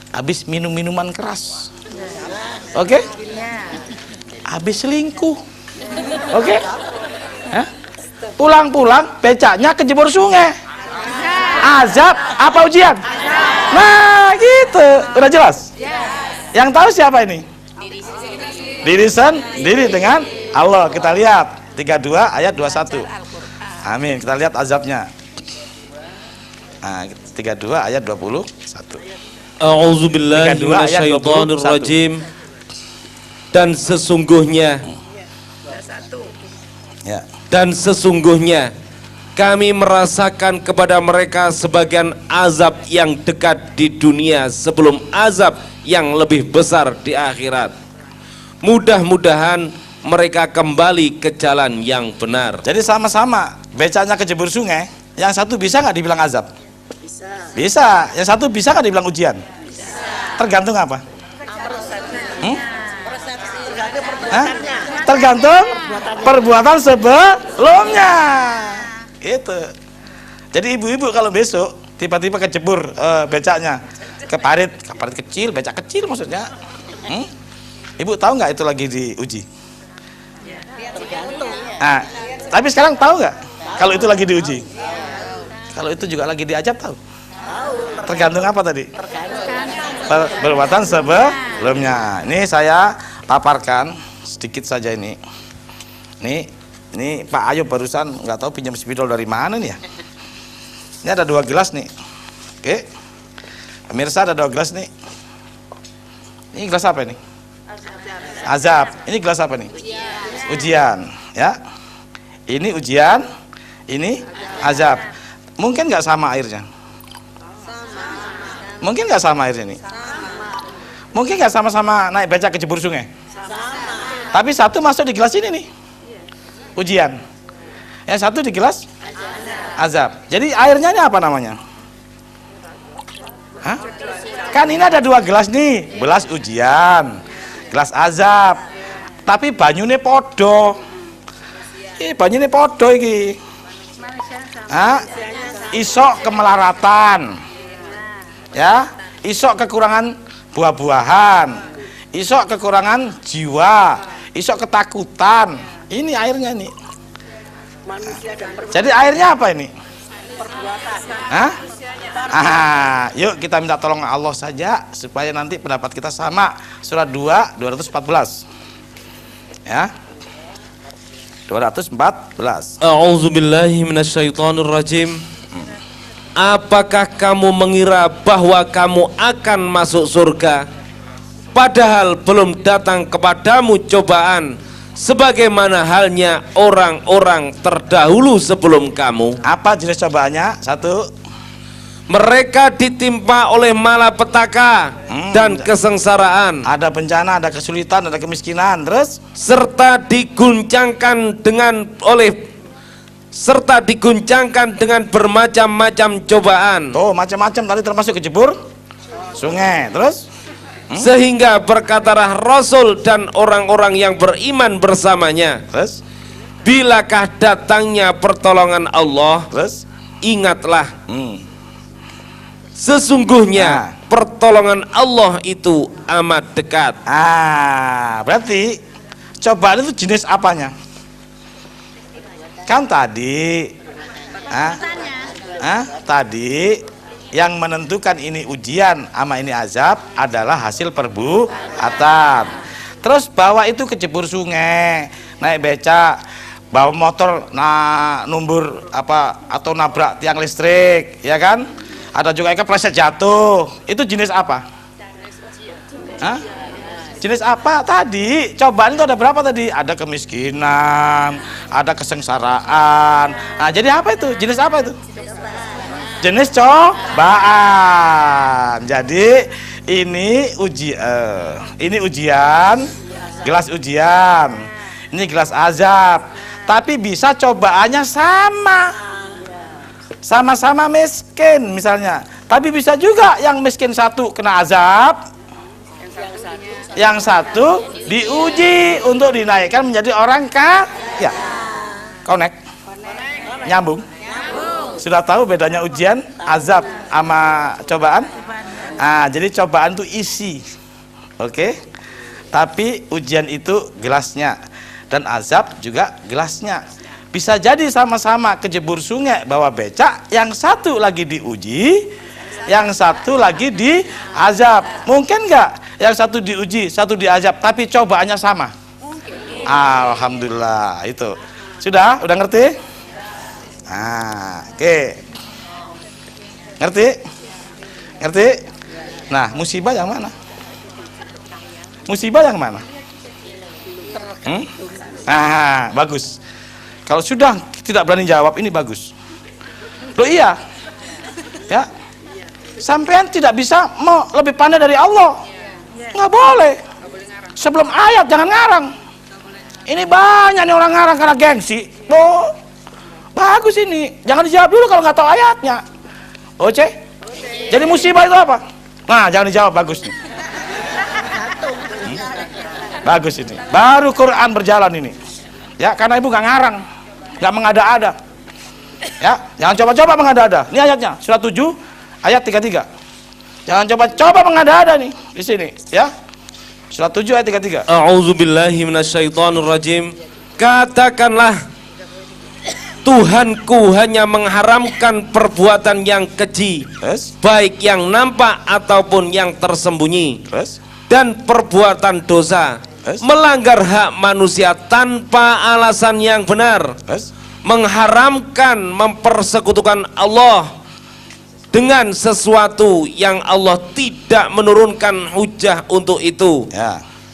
habis minum minuman keras, oke? Habis selingkuh, oke? Pulang-pulang becaknya kejebur sungai, azab apa ujian? Nah gitu, udah jelas. Yang tahu siapa ini? Diri sendiri dengan Allah. Kita lihat 32 ayat 21. Amin. Kita lihat azabnya. Nah, 32 ayat 21. A'udzubillahi minasyaitonirrajim. Dan sesungguhnya, ya, dan sesungguhnya kami merasakan kepada mereka sebagian azab yang dekat di dunia sebelum azab yang lebih besar di akhirat. Mudah-mudahan mereka kembali ke jalan yang benar. Jadi sama-sama becaknya kejebur sungai, yang satu bisa nggak dibilang azab? Bisa. Yang satu bisa nggak dibilang ujian? Bisa. Tergantung apa? Tergantung perbuatan sebelumnya. Gitu. Jadi ibu-ibu kalau besok tiba-tiba kejebur becaknya ke parit kecil, becak kecil maksudnya, ibu tahu nggak itu lagi diuji? Nah, tapi sekarang tahu nggak kalau itu lagi diuji? Kalau itu juga lagi diajab tahu? Tergantung apa tadi? Perbuatan sebelumnya. Ini saya paparkan sedikit saja ini. Ini Pak Ayub barusan nggak tahu pinjam spidol dari mana nih ya. Ini ada 2 gelas nih. Oke. Pemirsa ada 2 gelas nih. Ini gelas apa ini? Azab. Ini gelas apa nih? Ujian. Ya. Ini ujian, ini azab. Mungkin nggak sama airnya? Mungkin nggak sama airnya nih? Mungkin nggak sama-sama naik becak kejebur sungai? Tapi satu masuk di gelas ini nih, ujian. Yang satu di gelas azab. Jadi airnya ini apa namanya? Hah? Kan ini ada 2 gelas nih, gelas ujian, gelas azab. Tapi banyune podo. Banyune podo iki. Isok kemelaratan. Ya, isok kekurangan buah-buahan. isok kekurangan jiwa, isok ketakutan. Ini airnya nih. Jadi airnya apa ini? Hah? Yuk kita minta tolong Allah saja supaya nanti pendapat kita sama. Surat 2 214. Ya. 214. A'udzubillahi minasyaitonirrajim. Apakah kamu mengira bahwa kamu akan masuk surga padahal belum datang kepadamu cobaan sebagaimana halnya orang-orang terdahulu sebelum kamu? Apa jenis cobaannya? 1. Mereka ditimpa oleh malapetaka dan kesengsaraan. Ada bencana, ada kesulitan, ada kemiskinan, terus serta diguncangkan dengan bermacam-macam cobaan. tuh macam-macam tadi termasuk kejebur sungai, terus Sehingga berkatalah Rasul dan orang-orang yang beriman bersamanya, terus bilakah datangnya pertolongan Allah, terus ingatlah sesungguhnya pertolongan Allah itu amat dekat. Berarti cobaan itu jenis apanya? Kan tadi tadi yang menentukan ini ujian sama ini azab adalah hasil perbuatan. Terus bawa itu kejebur sungai, naik becak, bawa motor numbur atau nabrak tiang listrik, ya kan? Ada juga kepleset jatuh. Itu jenis apa? Jenis apa tadi? Cobaan itu ada berapa tadi? Ada kemiskinan, ada kesengsaraan. Jadi apa itu? Jenis apa itu? Jenis cobaan. Jadi ini ujian, gelas ujian. Ini gelas azab. Tapi bisa cobaannya sama-sama miskin misalnya. Tapi bisa juga yang miskin satu kena azab, yang satu diuji untuk dinaikkan menjadi orang kaya. Connect? Nyambung? Sudah tahu bedanya ujian, azab sama cobaan? Jadi cobaan itu isi, oke? Tapi ujian itu gelasnya, dan azab juga gelasnya. Bisa jadi sama-sama kejebur sungai bawa becak, yang satu lagi diuji, yang satu lagi diazab. Mungkin nggak yang satu diuji, satu diazab, tapi cobaannya sama? Alhamdulillah, itu sudah ngerti? Oke. Ngerti? Nah, musibah yang mana? Musibah yang mana? Bagus. Kalau sudah tidak berani jawab, ini bagus. Loh iya, ya. Sampean tidak bisa mau lebih pandai dari Allah. Nggak boleh. Sebelum ayat jangan ngarang. Ini banyak nih orang ngarang karena gengsi. Bagus ini. Jangan dijawab dulu kalau nggak tahu ayatnya. Oke? Jadi musibah itu apa? Nah, jangan dijawab, bagus nih. Bagus ini. Baru Quran berjalan ini. Ya, karena ibu nggak ngarang, nggak mengada-ada. Ya, jangan coba-coba mengada-ada. Ini ayatnya, surat 7 ayat 33. Jangan coba-coba mengada-ada nih di sini, ya. Surat 7 ayat 33. A'udzubillahi minasyaitonirrajim. Katakanlah, Tuhanku hanya mengharamkan perbuatan yang keji, baik yang nampak ataupun yang tersembunyi, dan perbuatan dosa, melanggar hak manusia tanpa alasan yang benar, mengharamkan mempersekutukan Allah dengan sesuatu yang Allah tidak menurunkan hujah untuk itu,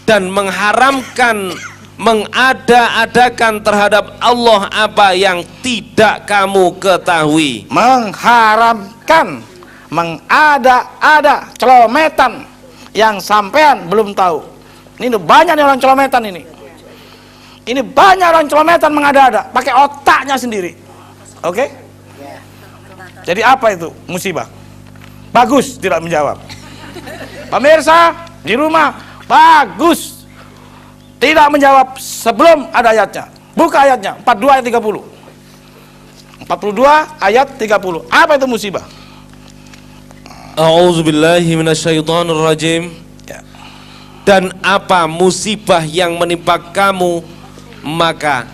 dan mengharamkan mengada-adakan terhadap Allah apa yang tidak kamu ketahui. Mengharamkan, mengada-ada, celometan yang sampean belum tahu. Ini banyak nih orang celometan ini. Ini banyak orang celometan mengada-ada, pakai otaknya sendiri. Oke? Jadi apa itu musibah? Bagus tidak menjawab. Pemirsa di rumah, bagus tidak menjawab sebelum ada ayatnya. Buka ayatnya, 42 ayat 30. 42 ayat 30. Apa itu musibah? A'udzubillahi minasyaitonirrajim. Dan apa musibah yang menimpa kamu, maka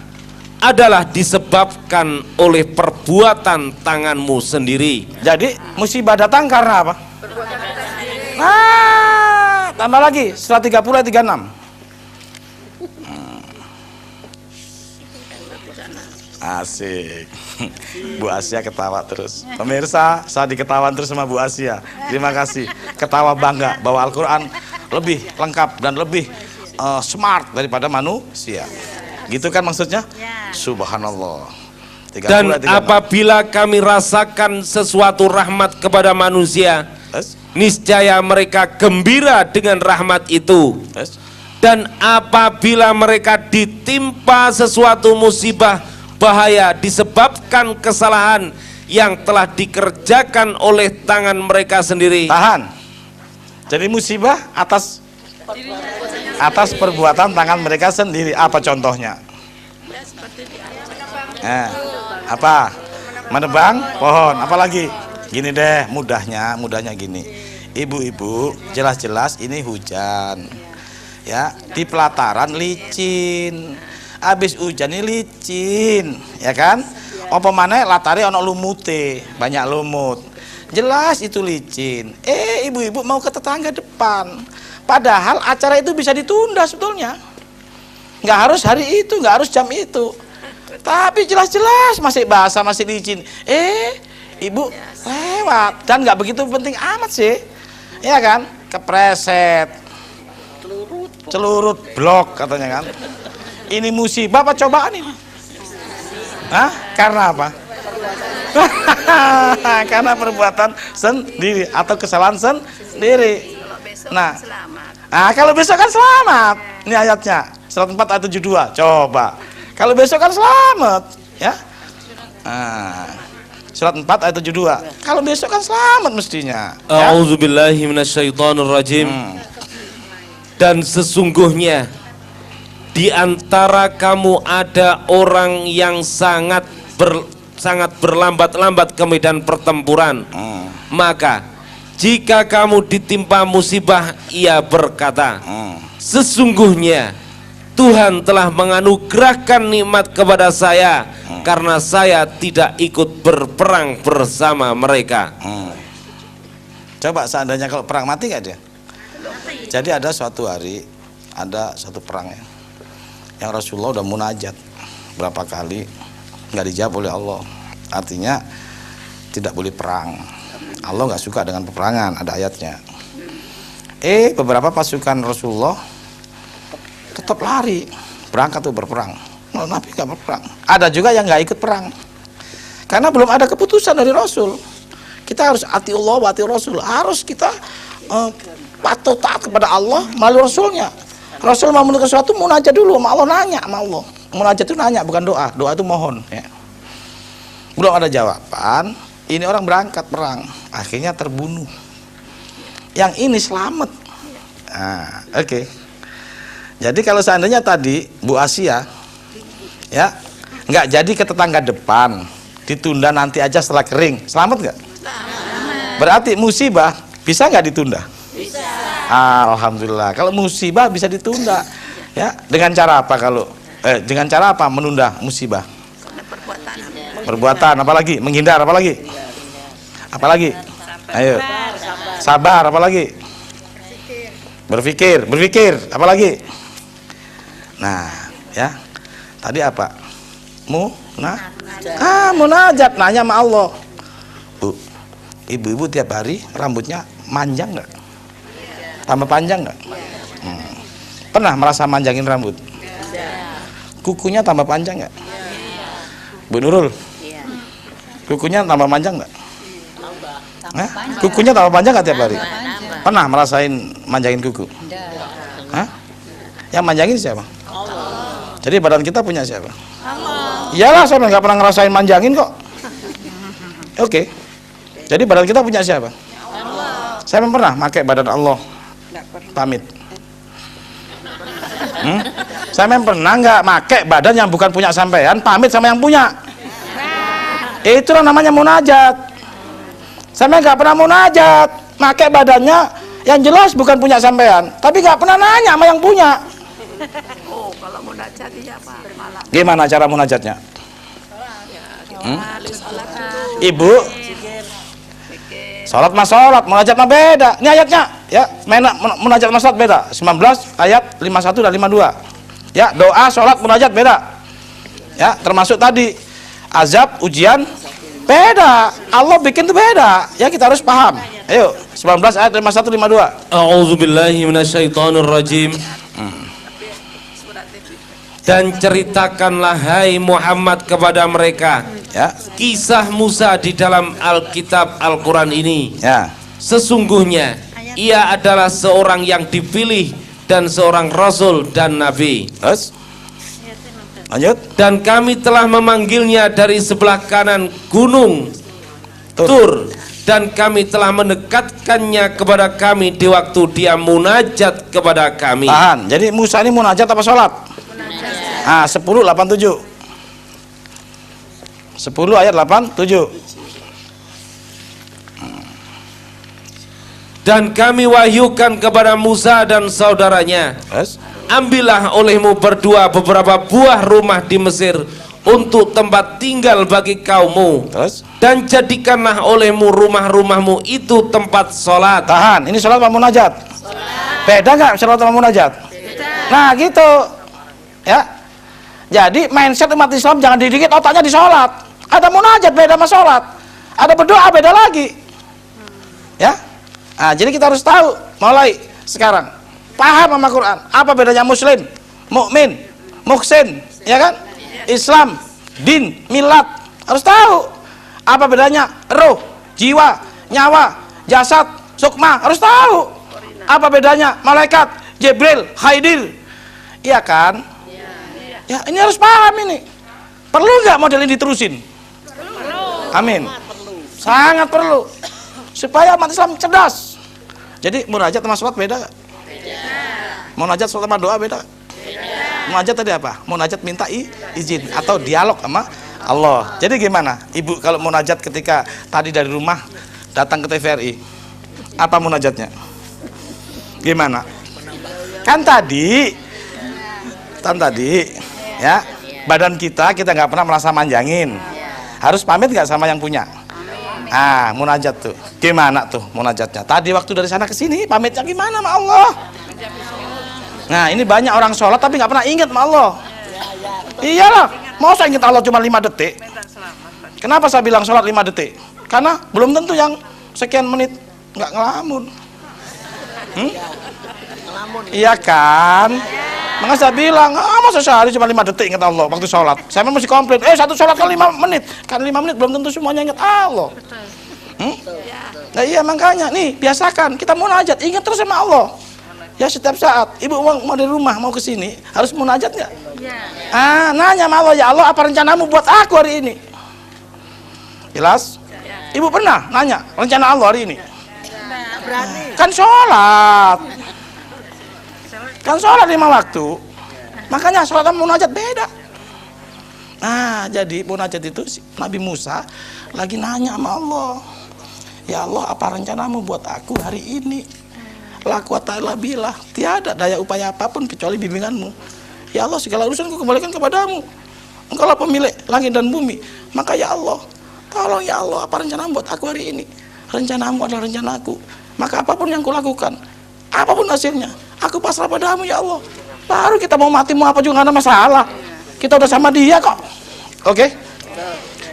adalah disebabkan oleh perbuatan tanganmu sendiri. Jadi musibah datang karena apa? Nah, tambah lagi setelah 30 ayat 36. Asik. Bu Asia ketawa terus. Pemirsa, saya diketawain terus sama Bu Asia. Terima kasih. Ketawa bangga bahwa Al-Quran lebih lengkap dan lebih smart daripada manusia. Gitu kan maksudnya? Subhanallah. 30 Dan ayat 36. apabila kami rasakan sesuatu rahmat kepada manusia, Yes. niscaya mereka gembira dengan rahmat itu. Yes. Dan apabila mereka ditimpa sesuatu musibah, bahaya disebabkan kesalahan yang telah dikerjakan oleh tangan mereka sendiri. Tahan. Jadi musibah atas perbuatan tangan mereka sendiri. Apa contohnya? Apa? Menebang pohon. Apalagi? Gini deh, mudahnya gini. Ibu-ibu, jelas-jelas ini hujan. Ya, di pelataran licin. Habis hujan ini licin, ya kan? Apa mana latare ono lumute, banyak lumut. Jelas itu licin. Ibu-ibu mau ke tetangga depan. Padahal acara itu bisa ditunda sebetulnya. Nggak harus hari itu, nggak harus jam itu. Tapi jelas-jelas masih basah, masih licin. Ibu lewat dan nggak begitu penting amat sih, ya kan? Kepreset, celurut blok katanya kan. Ini musibah apa cobaan ini? Hah? Karena apa? Karena perbuatan sendiri atau kesalahan sendiri. Nah, kalau besok kan selamat. Ini ayatnya surat 4 ayat 72. Coba. Kalau besok kan selamat, ya. Surat 4 ayat 72. Kalau besok kan selamat mestinya. A'udzubillahi minasyaitonirrajim. Dan sesungguhnya di antara kamu ada orang yang sangat berlambat-lambat ke medan pertempuran. Maka jika kamu ditimpa musibah, ia berkata, sesungguhnya Tuhan telah menganugerahkan nikmat kepada saya karena saya tidak ikut berperang bersama mereka. Coba seandainya kalau perang, mati gak dia? Jadi ada suatu hari, ada satu perang ya, yang Rasulullah udah munajat berapa kali nggak dijawab oleh Allah. Artinya tidak boleh perang. Allah nggak suka dengan peperangan, ada ayatnya. Beberapa pasukan Rasulullah tetap lari berangkat tuh berperang. Nabi nggak berperang. Ada juga yang nggak ikut perang karena belum ada keputusan dari Rasul. Kita harus ati Allah wa ati Rasul. Harus kita patuh taat kepada Allah melalui Rasulnya. Rasul mau menentukan sesuatu, munajat dulu sama Allah, nanya sama Allah. Munajat itu nanya, bukan doa. Doa itu mohon, ya. Belum ada jawaban, ini orang berangkat perang, akhirnya terbunuh. Yang ini selamat. Oke. Jadi kalau seandainya tadi Bu Asia, ya, nggak jadi ke tetangga depan, ditunda nanti aja setelah kering, selamat nggak? Berarti musibah bisa nggak ditunda? Bisa. Alhamdulillah. Kalau musibah bisa ditunda, ya. Dengan cara apa kalau? Dengan cara apa menunda musibah? Perbuatan. Apalagi? Menghindar. Apalagi? Apalagi? Ayo. Sabar. Apalagi? Berpikir. Apalagi? Nah, ya. Tadi apa? Munajat. Nanya sama Allah. Bu, ibu-ibu tiap hari rambutnya manjang nggak? Tambah panjang nggak? Pernah merasa manjangin rambut? Kukunya tambah panjang nggak? Bu Nurul? Kukunya tambah panjang nggak? Kukunya tambah panjang nggak tiap hari? Pernah merasain manjangin kuku? Yang manjangin siapa? Jadi badan kita punya siapa? Iyalah, saya nggak pernah ngerasain manjangin kok. Oke. Jadi badan kita punya siapa? Saya pernah pakai badan Allah. Pamit. Saya pernah nggak pakai badan yang bukan punya sampean, pamit sama yang punya. Itulah namanya munajat. Saya nggak pernah munajat, pakai badannya Yang jelas bukan punya sampean, tapi nggak pernah nanya sama yang punya. Oh, kalau munajat ya Pak, malam. Gimana cara munajatnya? Ibu, sholat mas sholat, munajat mah beda. Ini ayatnya, ya, munajat mas sholat beda. 19 ayat 51 dan 52. Ya, doa, sholat, munajat beda. Ya, termasuk tadi azab, ujian beda. Allah bikin itu beda. Ya, kita harus paham. Ayo, 19 ayat 51 52. A'udzubillahi minasyaitonirrajim. Dan ceritakanlah hai Muhammad kepada mereka, Ya, kisah Musa di dalam Alkitab Al-Quran ini. ya. Sesungguhnya ia adalah seorang yang dipilih dan seorang rasul dan nabi. Terus lanjut. Dan kami telah memanggilnya dari sebelah kanan gunung Tur, dan kami telah mendekatkannya kepada kami di waktu dia munajat kepada kami. Tahan. Jadi Musa ini munajat apa sholat? Ah, 10:87. 10 ayat 87. Dan kami wahyukan kepada Musa dan saudaranya, Terus ambillah olehmu berdua beberapa buah rumah di Mesir untuk tempat tinggal bagi kaummu, Terus dan jadikanlah olehmu rumah-rumahmu itu tempat sholat. tahan. Ini sholat apa munajat? Beda nggak sholat sama munajat? Nah gitu. Ya. Jadi mindset umat Islam jangan didikit otaknya di sholat. Ada munajat beda sama sholat. Ada berdoa beda lagi. Ya. Nah, jadi kita harus tahu mulai sekarang. Paham sama Quran. Apa bedanya muslim, mukmin, muhsin, ya kan? Islam, din, milat. Harus tahu. Apa bedanya roh, jiwa, nyawa, jasad, sukma. Harus tahu. Apa bedanya malaikat, Jibril, Khaidil. Iya kan? Ya, ini harus paham ini. Perlu nggak model ini diterusin? Amin. Sangat perlu. Supaya umat Islam cerdas. Jadi munajat sama sholat beda nggak? Munajat sholat sama doa beda? Munajat tadi apa? Munajat minta izin atau dialog sama Allah. Jadi gimana? Ibu kalau munajat ketika tadi dari rumah datang ke TVRI, apa munajatnya? Gimana? Kan tadi ya, badan kita nggak pernah merasa manjangin. Harus pamit nggak sama yang punya? Ah, munajat tuh. Gimana tuh munajatnya? Tadi waktu dari sana ke sini pamitnya gimana sama Allah? Nah, ini banyak orang sholat tapi nggak pernah ingat sama Allah. Iyalah, mau saya ingat Allah cuma 5 detik. Kenapa saya bilang sholat 5 detik? Karena belum tentu yang sekian menit nggak ngelamun. Iya kan? Maka saya bilang, masa sehari cuma 5 detik ingat Allah waktu sholat. Saya mesti komplain, satu sholat kan 5 menit. Kan 5 menit belum tentu semuanya ingat Allah. Nah iya makanya, nih biasakan, kita munajat, ingat terus sama Allah. Ya setiap saat, ibu mau dari rumah, mau ke sini, harus munajat nggak? Nanya sama Allah, ya Allah apa rencanamu buat aku hari ini? Jelas? Ibu pernah nanya, rencana Allah hari ini? Kan sholat. Kan sholat 5 waktu. Makanya sholat sama munajat beda. Nah jadi munajat itu Nabi Musa lagi nanya sama Allah, ya Allah apa rencanamu buat aku hari ini? La quwata illa billah, tiada daya upaya apapun kecuali bimbinganmu. Ya Allah segala urusanku kembalikan kepadamu. Engkaulah pemilik langit dan bumi. Maka ya Allah, tolong ya Allah apa rencanamu buat aku hari ini? Rencanamu adalah rencanaku. Maka apapun yang kulakukan, apapun hasilnya, aku pasrah padamu ya Allah. Baru kita mau mati mau apa juga gak ada masalah. Kita udah sama dia kok. Oke?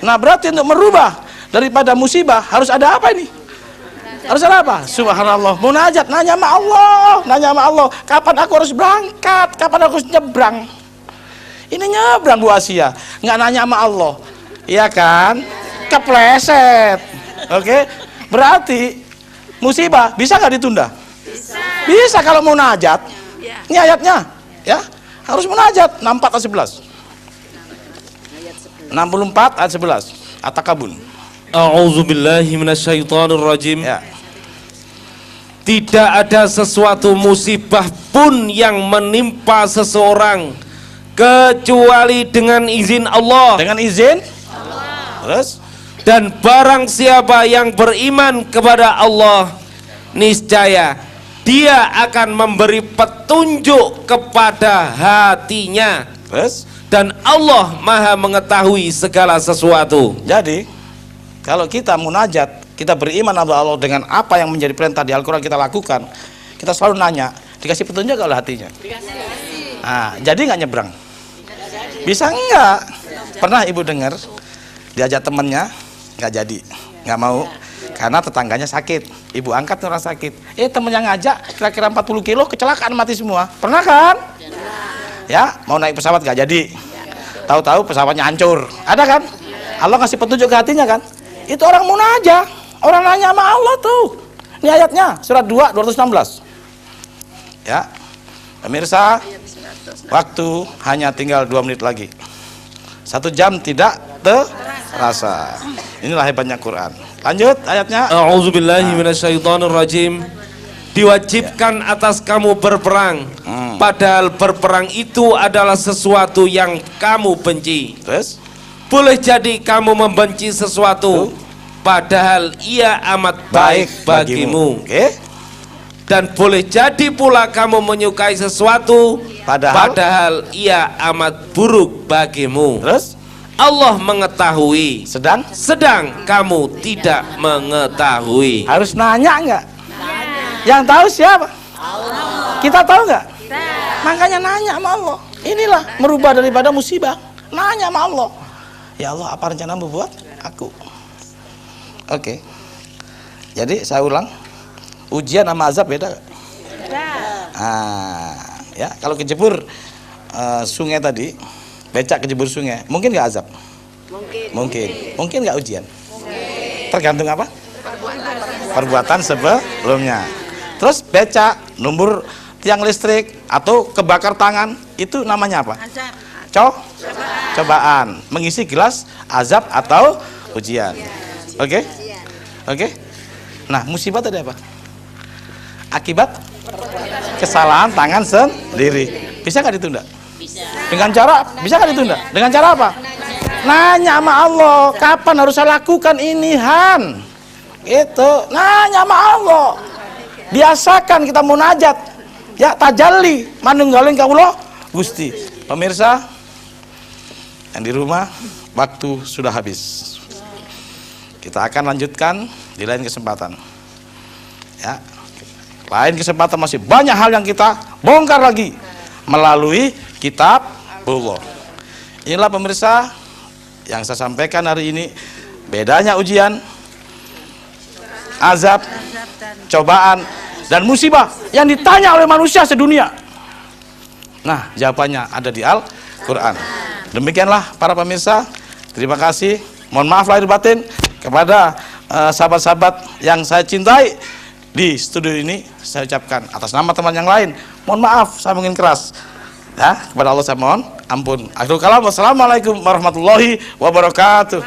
Nah berarti untuk merubah daripada musibah harus ada apa ini? Harus ada apa? Subhanallah. Munajat, nanya sama Allah. Nanya sama Allah, kapan aku harus berangkat? Kapan aku harus nyebrang? Ini nyebrang Bu Asia, nggak nanya sama Allah. Iya kan? Kepleset. Oke? Berarti musibah bisa nggak ditunda? Bisa kalau munajat. Ini ayatnya, ya. Harus munajat. 64 ayat 11. 64 ayat 11. At-Takabun. A'udzubillahi minasyaitonirrajim. Ya. Tidak ada sesuatu musibah pun yang menimpa seseorang kecuali dengan izin Allah. Dengan izin Terus Dan barang siapa yang beriman kepada Allah, niscaya Dia akan memberi petunjuk kepada hatinya. Terus? Dan Allah Maha mengetahui segala sesuatu. Jadi kalau kita munajat, kita beriman kepada Allah dengan apa yang menjadi perintah di Al-Quran kita lakukan, kita selalu nanya, dikasih petunjuk oleh hatinya. Nah, jadi nggak nyebrang? Bisa enggak? Pernah ibu dengar diajak temennya nggak jadi, nggak mau karena tetangganya sakit. Ibu angkat orang sakit, temen yang ngajak kira-kira 40 kilo kecelakaan mati semua. Pernah kan? Ya, mau naik pesawat nggak jadi. Tahu-tahu pesawatnya hancur. Ada kan? Allah ngasih petunjuk ke hatinya kan? Itu orang munajat, orang nanya sama Allah tuh. Ini ayatnya surat 2 216. Ya. Pemirsa, waktu hanya tinggal 2 menit lagi. 1 jam tidak terasa. Inilah hebatnya Quran. Lanjut ayatnya. A'udzubillahi minasyaitonirrajim. Diwajibkan atas kamu berperang, padahal berperang itu adalah sesuatu yang kamu benci. Terus? Boleh jadi kamu membenci sesuatu, padahal ia amat baik bagimu. Oke. Dan boleh jadi pula kamu menyukai sesuatu, padahal ia amat buruk bagimu. Terus? Allah mengetahui, sedang kamu tidak mengetahui. Harus nanya enggak? Yang tahu siapa? Allah. Kita tahu nggak? Makanya nanya sama Allah. Inilah merubah daripada musibah. Nanya sama Allah. Ya Allah, apa rencanamu buat aku? Oke. Jadi saya ulang, ujian sama azab beda gak? Ya, kalau kejebur sungai tadi, becak kejebur sungai, mungkin nggak azab? Mungkin nggak ujian? Tergantung apa? Perbuatan sebelumnya. Terus becak numbur tiang listrik atau kebakar tangan, itu namanya apa? Cobaan. Mengisi gelas azab atau ujian. Oke? Nah, musibah tadi apa? Akibat kesalahan tangan sendiri. Bisa nggak ditunda? Dengan cara bisa nggak ditunda? Dengan cara apa? Nanya sama Allah, kapan harus saya lakukan ini, Han? Itu nanya sama Allah. Biasakan kita munajat. Ya, tajalli manunggaling kaulah Gusti. Pemirsa yang di rumah, waktu sudah habis. Kita akan lanjutkan di lain kesempatan. Ya. Lain kesempatan masih banyak hal yang kita bongkar lagi melalui kitab Allah. Inilah pemirsa yang saya sampaikan hari ini, bedanya ujian, azab, cobaan, dan musibah yang ditanya oleh manusia sedunia. Nah, jawabannya ada di Al-Quran. Demikianlah para pemirsa. Terima kasih. Mohon maaf lahir batin kepada sahabat-sahabat yang saya cintai di studio ini. Saya ucapkan atas nama teman yang lain, mohon maaf saya mungkin keras. Ya, kepada Allah saya mohon ampun. Akhirul kalam. Wassalamualaikum warahmatullahi wabarakatuh.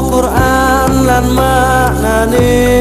Quran lan maknane